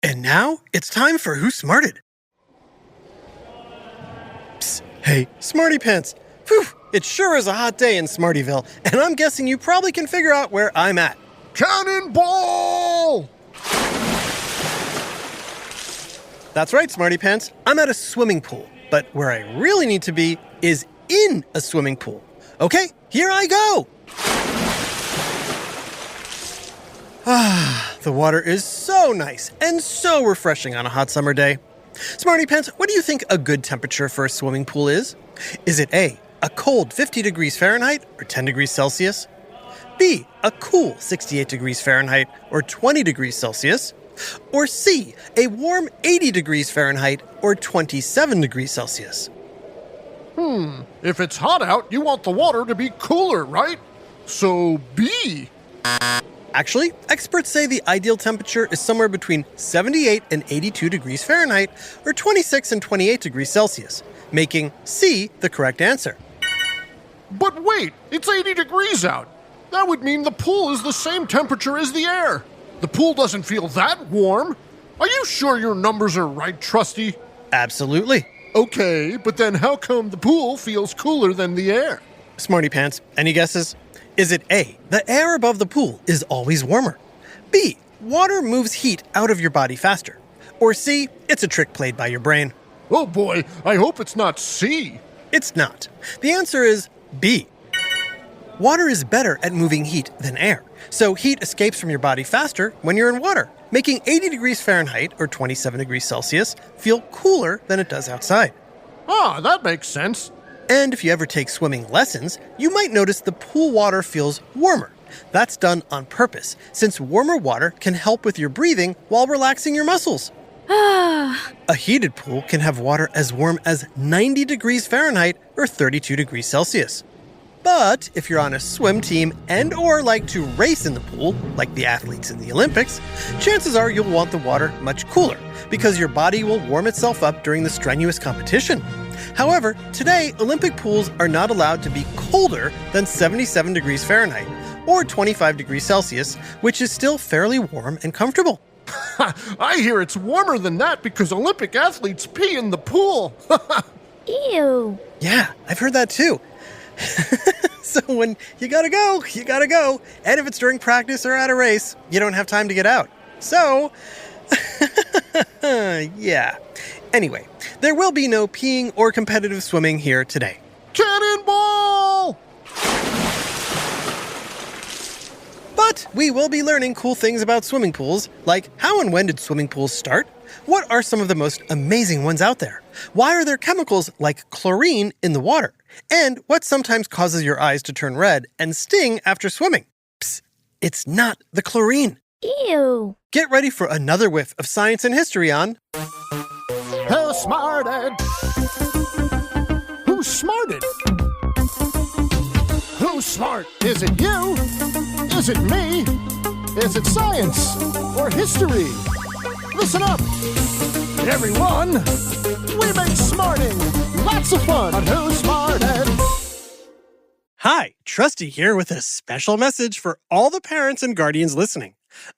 And now it's time for Who Smarted. Psst, hey, Smarty Pants. Phew, it sure is a hot day in Smartyville, and I'm guessing you probably can figure out where I'm at. Cannonball! That's right, Smarty Pants. I'm at a swimming pool, but where I really need to be is in a swimming pool. Okay, here I go! The water is so nice and so refreshing on a hot summer day. Smarty Pants, what do you think a good temperature for a swimming pool is? Is it A, a cold 50 degrees Fahrenheit or 10 degrees Celsius? B, a cool 68 degrees Fahrenheit or 20 degrees Celsius? Or C, a warm 80 degrees Fahrenheit or 27 degrees Celsius? If it's hot out, you want the water to be cooler, right? So B. Actually, experts say the ideal temperature is somewhere between 78 and 82 degrees Fahrenheit or 26 and 28 degrees Celsius, making C the correct answer. But wait, it's 80 degrees out. That would mean the pool is the same temperature as the air. The pool doesn't feel that warm. Are you sure your numbers are right, Trusty? Absolutely. Okay, but then how come the pool feels cooler than the air? Smarty Pants, any guesses? Is it A, the air above the pool is always warmer? B, water moves heat out of your body faster? Or C, it's a trick played by your brain? Oh boy, I hope it's not C. It's not. The answer is B. Water is better at moving heat than air, so heat escapes from your body faster when you're in water, making 80 degrees Fahrenheit or 27 degrees Celsius feel cooler than it does outside. Ah, that makes sense. And if you ever take swimming lessons, you might notice the pool water feels warmer. That's done on purpose, since warmer water can help with your breathing while relaxing your muscles. A heated pool can have water as warm as 90 degrees Fahrenheit or 32 degrees Celsius. But if you're on a swim team and or like to race in the pool, like the athletes in the Olympics, chances are you'll want the water much cooler because your body will warm itself up during the strenuous competition. However, today, Olympic pools are not allowed to be colder than 77 degrees Fahrenheit or 25 degrees Celsius, which is still fairly warm and comfortable. I hear it's warmer than that because Olympic athletes pee in the pool. Ew. Yeah, I've heard that too. So when you gotta go, you gotta go. And if it's during practice or at a race, you don't have time to get out. So, yeah. Anyway, there will be no peeing or competitive swimming here today. Cannonball! But we will be learning cool things about swimming pools, like how and when did swimming pools start? What are some of the most amazing ones out there? Why are there chemicals like chlorine in the water? And what sometimes causes your eyes to turn red and sting after swimming? Psst, it's not the chlorine. Ew. Get ready for another whiff of science and history on Who smarted? Who's smarted? Who's smart? Is it you? Is it me? Is it science or history? Listen up, everyone. We make smarting lots of fun on Who Smarted. Hi, Trusty here with a special message for all the parents and guardians listening.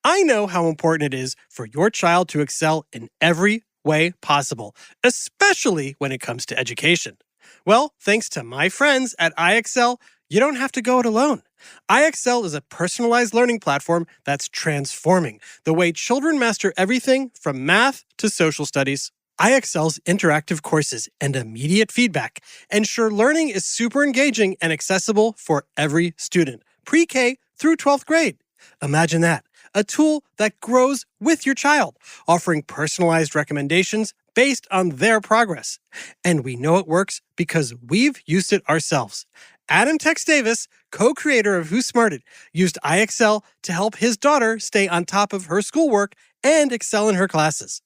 I know how important it is for your child to excel in every way possible, especially when it comes to education. Well, thanks to my friends at IXL, you don't have to go it alone. IXL is a personalized learning platform that's transforming the way children master everything from math to social studies. IXL's interactive courses and immediate feedback ensure learning is super engaging and accessible for every student, pre-K through 12th grade. Imagine that, a tool that grows with your child, offering personalized recommendations based on their progress. And we know it works because we've used it ourselves. Adam Tex Davis, co-creator of Who Smarted, used IXL to help his daughter stay on top of her schoolwork and excel in her classes.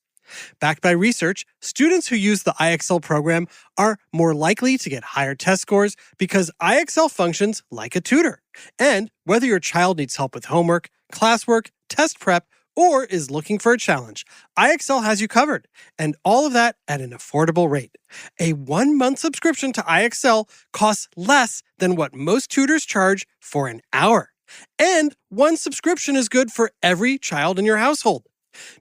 Backed by research, students who use the IXL program are more likely to get higher test scores because IXL functions like a tutor. And whether your child needs help with homework, classwork, test prep, or is looking for a challenge, IXL has you covered, and all of that at an affordable rate. A 1-month subscription to IXL costs less than what most tutors charge for an hour. And one subscription is good for every child in your household.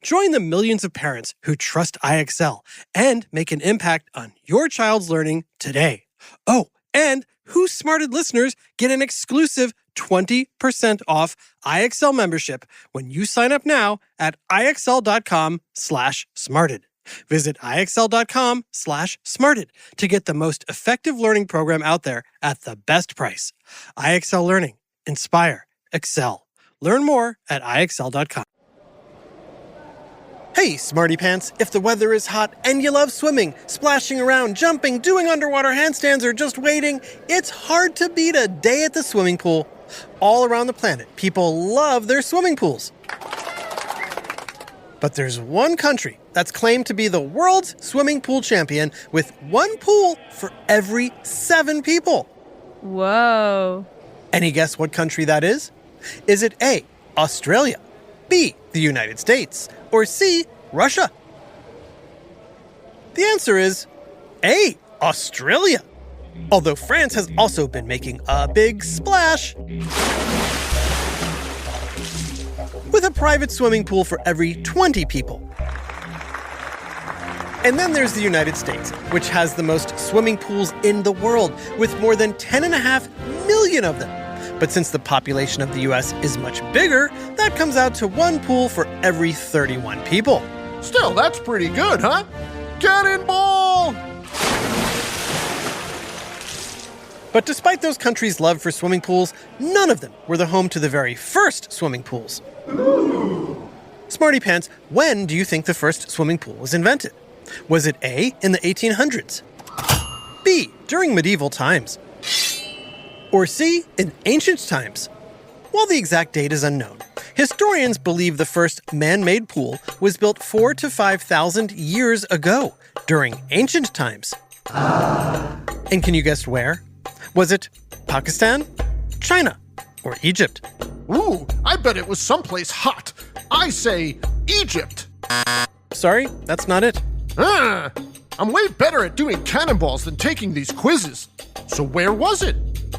Join the millions of parents who trust IXL and make an impact on your child's learning today. Oh, and Who Smarted listeners get an exclusive 20% off IXL membership when you sign up now at IXL.com/smarted. Visit IXL.com/smarted to get the most effective learning program out there at the best price. IXL Learning. Inspire. Excel. Learn more at IXL.com. Hey, Smarty Pants, if the weather is hot and you love swimming, splashing around, jumping, doing underwater handstands, or just wading, it's hard to beat a day at the swimming pool. All around the planet, people love their swimming pools. But there's one country that's claimed to be the world's swimming pool champion with one pool for every 7 people. Whoa. Any guess what country that is? Is it A, Australia, B, the United States, or C, Russia? The answer is A, Australia. Although France has also been making a big splash with a private swimming pool for every 20 people. And then there's the United States, which has the most swimming pools in the world, with more than 10.5 million of them. But since the population of the US is much bigger, that comes out to one pool for every 31 people. Still, that's pretty good, huh? Cannonball! But despite those countries' love for swimming pools, none of them were the home to the very first swimming pools. Smarty Pants, when do you think the first swimming pool was invented? Was it A, in the 1800s? B, during medieval times? Or C, in ancient times? While the exact date is unknown, historians believe the first man-made pool was built 4,000 to 5,000 years ago, during ancient times. And can you guess where? Was it Pakistan, China, or Egypt? Ooh, I bet it was someplace hot. I say Egypt. Sorry, that's not it. I'm way better at doing cannonballs than taking these quizzes. So where was it?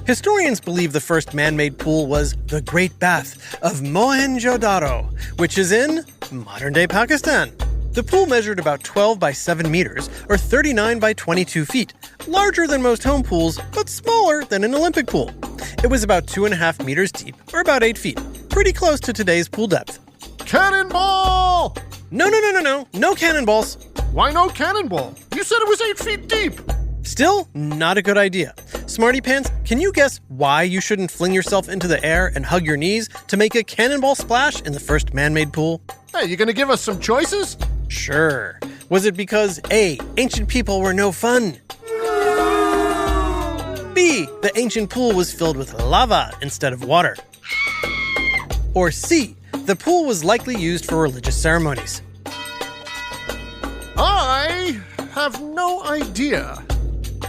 Historians believe the first man-made pool was the Great Bath of Mohenjo-daro, which is in modern-day Pakistan. The pool measured about 12 by 7 meters, or 39 by 22 feet, larger than most home pools, but smaller than an Olympic pool. It was about 2.5 meters deep, or about 8 feet, pretty close to today's pool depth. Cannonball! No cannonballs. Why no cannonball? You said it was 8 feet deep. Still, not a good idea. Smarty Pants, can you guess why you shouldn't fling yourself into the air and hug your knees to make a cannonball splash in the first man-made pool? Hey, you gonna give us some choices? Sure. Was it because A, ancient people were no fun? B, the ancient pool was filled with lava instead of water? Or C, the pool was likely used for religious ceremonies? I have no idea.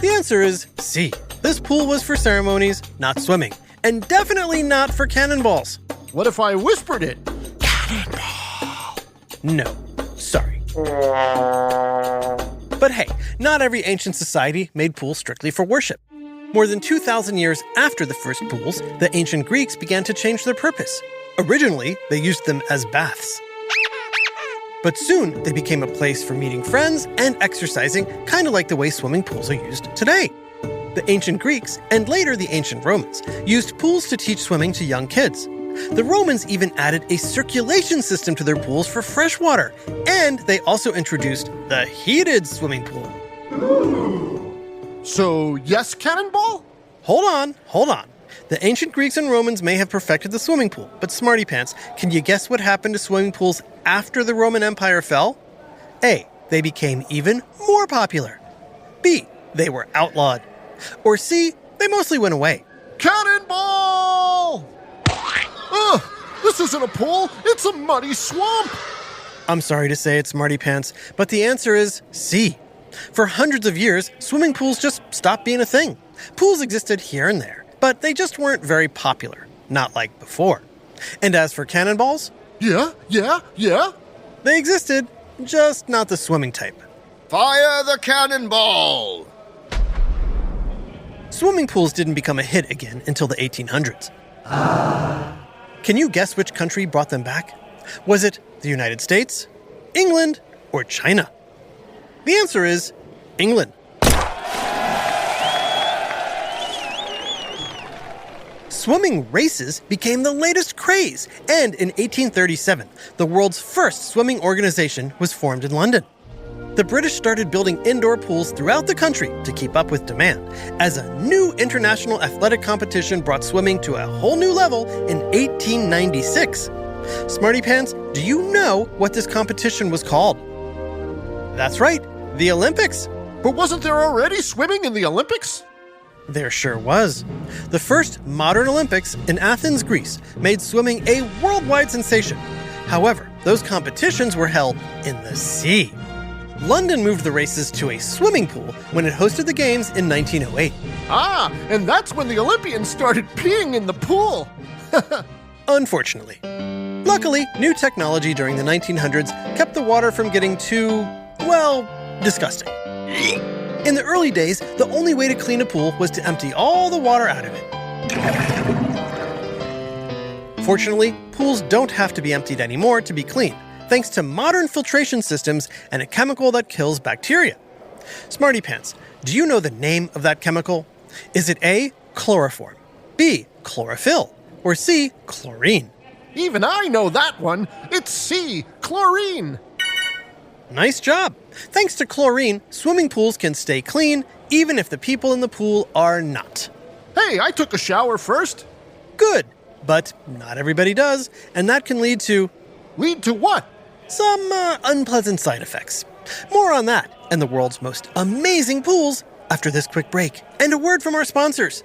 The answer is C. This pool was for ceremonies, not swimming, and definitely not for cannonballs. What if I whispered it? No, sorry. But hey, not every ancient society made pools strictly for worship. More than 2,000 years after the first pools, the ancient Greeks began to change their purpose. Originally, they used them as baths. But soon, they became a place for meeting friends and exercising, kind of like the way swimming pools are used today. The ancient Greeks, and later the ancient Romans, used pools to teach swimming to young kids. The Romans even added a circulation system to their pools for fresh water, and they also introduced the heated swimming pool. So, yes, cannonball? Hold on. The ancient Greeks and Romans may have perfected the swimming pool, but Smarty Pants, can you guess what happened to swimming pools after the Roman Empire fell? A, they became even more popular. B, they were outlawed. Or C, they mostly went away. Cannonball! Ugh, this isn't a pool, it's a muddy swamp. I'm sorry to say it, Smarty Pants, but the answer is C. For hundreds of years, swimming pools just stopped being a thing. Pools existed here and there, but they just weren't very popular, not like before. And as for cannonballs? Yeah. They existed, just not the swimming type. Fire the cannonball! Swimming pools didn't become a hit again until the 1800s. Can you guess which country brought them back? Was it The United States, England, or China? The answer is England. Swimming races became the latest craze, and in 1837, the world's first swimming organization was formed in London. The British started building indoor pools throughout the country to keep up with demand, as a new international athletic competition brought swimming to a whole new level in 1896. Smarty Pants, do you know what this competition was called? That's right, the Olympics. But wasn't there already swimming in the Olympics? There sure was. The first modern Olympics in Athens, Greece, made swimming a worldwide sensation. However, those competitions were held in the sea. London moved the races to a swimming pool when it hosted the games in 1908. Ah, and that's when the Olympians started peeing in the pool. Unfortunately. Luckily, new technology during the 1900s kept the water from getting too, well, disgusting. In the early days, the only way to clean a pool was to empty all the water out of it. Fortunately, pools don't have to be emptied anymore to be clean, thanks to modern filtration systems and a chemical that kills bacteria. Smarty Pants, do you know the name of that chemical? Is it A, chloroform, B, chlorophyll, or C, chlorine? Even I know that one. It's C, chlorine. Nice job! Thanks to chlorine, swimming pools can stay clean even if the people in the pool are not. Hey, I took a shower first. Good, but not everybody does, and that can lead to Lead to what? some unpleasant side effects. More on that and the world's most amazing pools after this quick break and a word from our sponsors.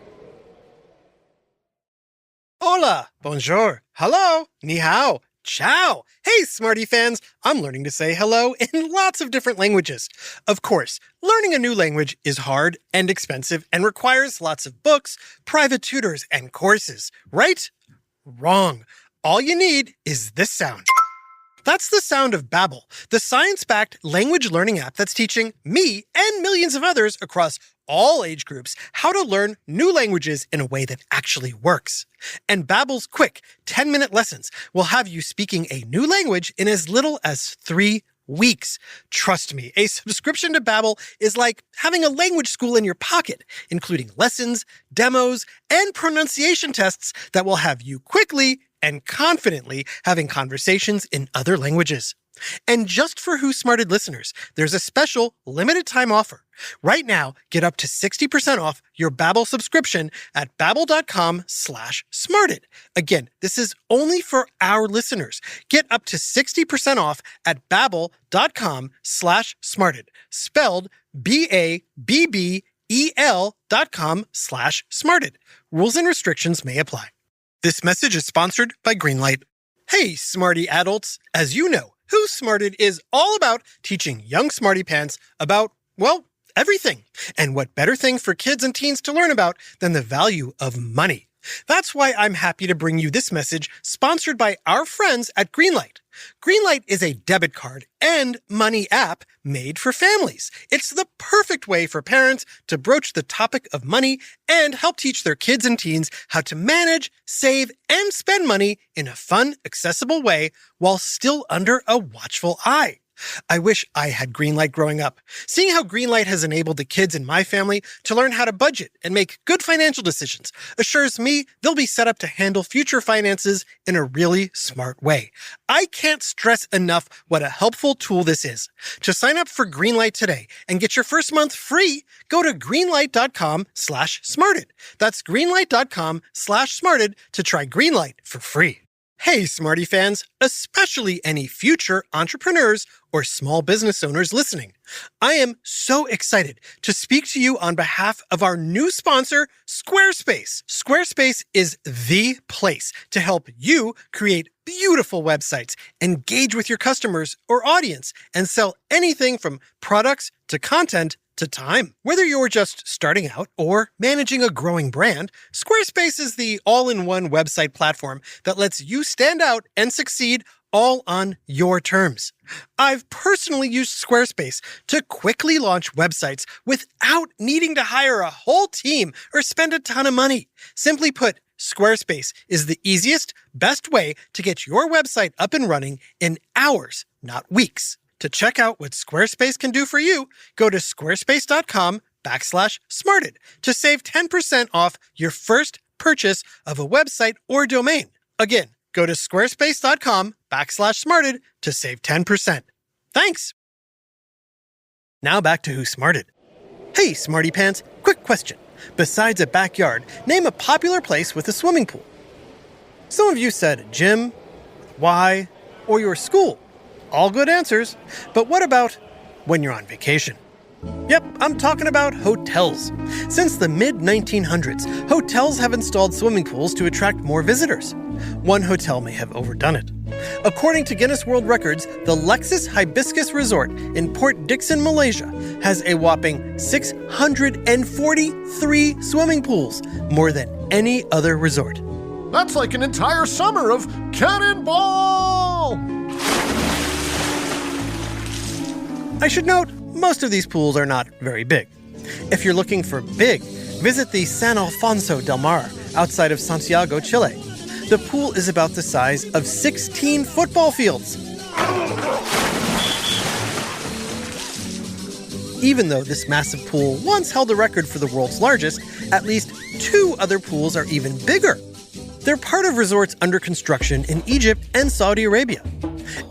Hola, bonjour, hello, ni hao, ciao. Hey, Smarty fans, I'm learning to say hello in lots of different languages. Of course, learning a new language is hard and expensive and requires lots of books, private tutors, and courses, right? Wrong. All you need is this sound. That's the sound of Babbel, the science-backed language learning app that's teaching me and millions of others across all age groups how to learn new languages in a way that actually works. And Babbel's quick 10-minute lessons will have you speaking a new language in as little as 3 weeks. Trust me, a subscription to Babbel is like having a language school in your pocket, including lessons, demos, and pronunciation tests that will have you quickly and confidently having conversations in other languages. And just for Who Smarted listeners, there's a special limited time offer. Right now, get up to 60% off your Babbel subscription at babbel.com/smarted. Again, this is only for our listeners. Get up to 60% off at babbel.com/smarted. Spelled BABBEL.com/smarted. Rules and restrictions may apply. This message is sponsored by Greenlight. Hey, smarty adults. As you know, Who Smarted is all about teaching young smarty pants about, well, everything. And what better thing for kids and teens to learn about than the value of money? That's why I'm happy to bring you this message sponsored by our friends at Greenlight. Greenlight is a debit card and money app made for families. It's the perfect way for parents to broach the topic of money and help teach their kids and teens how to manage, save, and spend money in a fun, accessible way while still under a watchful eye. I wish I had Greenlight growing up. Seeing how Greenlight has enabled the kids in my family to learn how to budget and make good financial decisions assures me they'll be set up to handle future finances in a really smart way. I can't stress enough what a helpful tool this is. To sign up for Greenlight today and get your first month free, go to greenlight.com/smarted. That's greenlight.com/smarted to try Greenlight for free. Hey, Smarty fans, especially any future entrepreneurs or small business owners listening. I am so excited to speak to you on behalf of our new sponsor, Squarespace. Squarespace is the place to help you create beautiful websites, engage with your customers or audience, and sell anything from products to content to time. Whether you're just starting out or managing a growing brand, Squarespace is the all-in-one website platform that lets you stand out and succeed all on your terms. I've personally used Squarespace to quickly launch websites without needing to hire a whole team or spend a ton of money. Simply put, Squarespace is the easiest, best way to get your website up and running in hours, not weeks. To check out what Squarespace can do for you, go to squarespace.com/smarted to save 10% off your first purchase of a website or domain. Again, go to squarespace.com/smarted to save 10%. Thanks. Now back to Who Smarted. Hey, Smarty Pants, quick question. Besides a backyard, name a popular place with a swimming pool. Some of you said a gym, Y, or your school. All good answers. But what about when you're on vacation? Yep, I'm talking about hotels. Since the mid-1900s, hotels have installed swimming pools to attract more visitors. One hotel may have overdone it. According to Guinness World Records, the Lexus Hibiscus Resort in Port Dickson, Malaysia, has a whopping 643 swimming pools, more than any other resort. That's like an entire summer of Cannonball! I should note, most of these pools are not very big. If you're looking for big, visit the San Alfonso del Mar outside of Santiago, Chile. The pool is about the size of 16 football fields. Even though this massive pool once held the record for the world's largest, at least 2 other pools are even bigger. They're part of resorts under construction in Egypt and Saudi Arabia.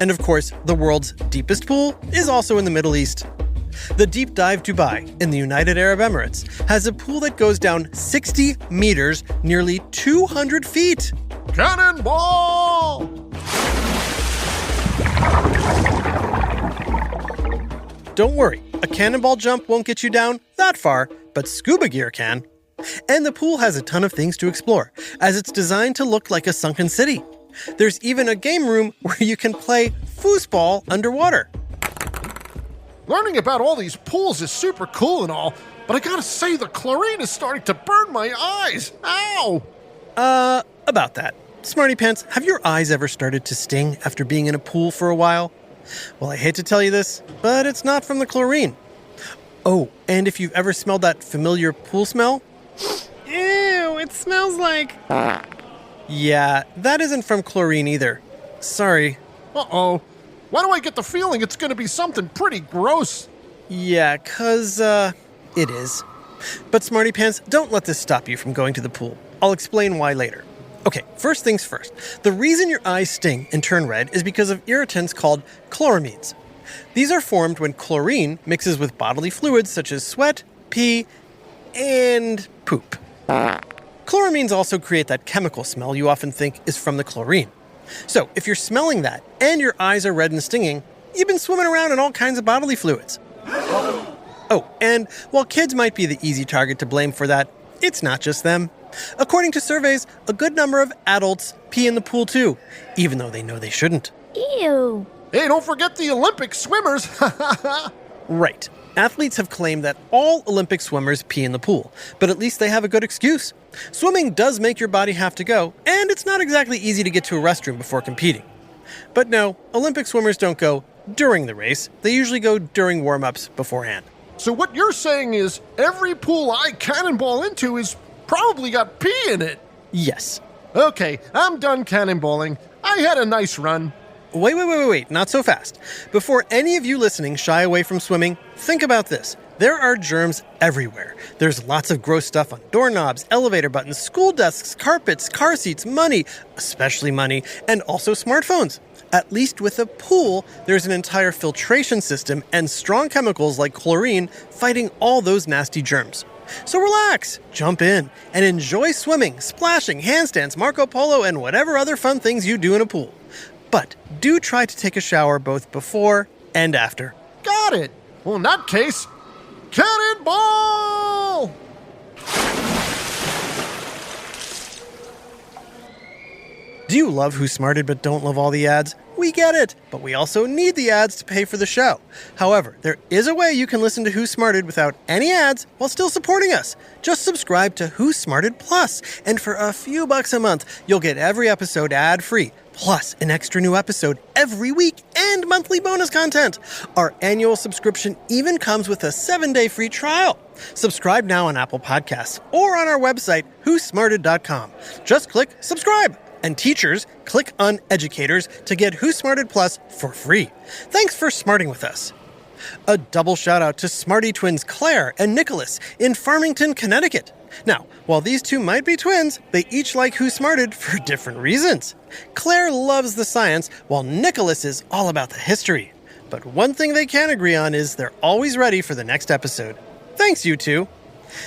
And of course, the world's deepest pool is also in the Middle East. The Deep Dive Dubai in the United Arab Emirates has a pool that goes down 60 meters, nearly 200 feet. Cannonball! Don't worry, a cannonball jump won't get you down that far, but scuba gear can. And the pool has a ton of things to explore, as it's designed to look like a sunken city. There's even a game room where you can play foosball underwater. Learning about all these pools is super cool and all, but I gotta say the chlorine is starting to burn my eyes. Ow! About that. Smarty Pants, have your eyes ever started to sting after being in a pool for a while? Well, I hate to tell you this, but it's not from the chlorine. Oh, and if you've ever smelled that familiar pool smell? Ew, it smells like... Yeah, that isn't from chlorine either. Sorry. Uh-oh. Why do I get the feeling it's gonna be something pretty gross? Yeah, 'cause, it is. But Smarty Pants, don't let this stop you from going to the pool. I'll explain why later. Okay, first things first. The reason your eyes sting and turn red is because of irritants called chloramines. These are formed when chlorine mixes with bodily fluids such as sweat, pee, and poop. Chloramines also create that chemical smell you often think is from the chlorine. So, if you're smelling that and your eyes are red and stinging, you've been swimming around in all kinds of bodily fluids. Oh, and while kids might be the easy target to blame for that, it's not just them. According to surveys, a good number of adults pee in the pool too, even though they know they shouldn't. Ew. Hey, don't forget the Olympic swimmers! Right. Athletes have claimed that all Olympic swimmers pee in the pool, but at least they have a good excuse. Swimming does make your body have to go, and it's not exactly easy to get to a restroom before competing. But no, Olympic swimmers don't go during the race. They usually go during warm-ups beforehand. So what you're saying is every pool I cannonball into is probably got pee in it? Yes. Okay, I'm done cannonballing. I had a nice run. Wait, not so fast. Before any of you listening shy away from swimming, think about this. There are germs everywhere. There's lots of gross stuff on doorknobs, elevator buttons, school desks, carpets, car seats, money, especially money, and also smartphones. At least with a pool, there's an entire filtration system and strong chemicals like chlorine fighting all those nasty germs. So relax, jump in, and enjoy swimming, splashing, handstands, Marco Polo, and whatever other fun things you do in a pool. But do try to take a shower both before and after. Got it. Well, in that case, cannonball! Do you love Who Smarted but don't love all the ads? We get it, but we also need the ads to pay for the show. However, there is a way you can listen to Who Smarted without any ads while still supporting us. Just subscribe to Who Smarted Plus, and for a few bucks a month, you'll get every episode ad-free, plus an extra new episode every week and monthly bonus content. Our annual subscription even comes with a 7-day free trial. Subscribe now on Apple Podcasts or on our website, whosmarted.com. Just click subscribe. And teachers, click on Educators to get Who Smarted Plus for free. Thanks for smarting with us. A double shout out to Smarty twins Claire and Nicholas in Farmington, Connecticut. Now, while these two might be twins, they each like Who Smarted for different reasons. Claire loves the science, while Nicholas is all about the history. But one thing they can agree on is they're always ready for the next episode. Thanks, you two.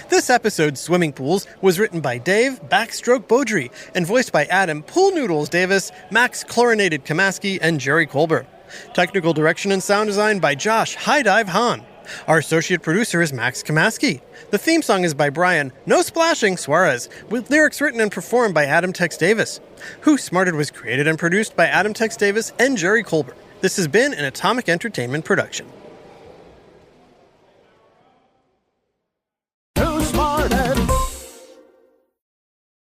This episode's Swimming Pools was written by Dave Backstroke Beaudry and voiced by Adam Pool Noodles Davis, Max Chlorinated Kamaski, and Jerry Colbert. Technical direction and sound design by Josh High Dive Hahn. Our associate producer is Max Kamaski. The theme song is by Brian No Splashing Suarez, with lyrics written and performed by Adam Tex Davis. Who Smarted was created and produced by Adam Tex Davis and Jerry Colbert. This has been an Atomic Entertainment production.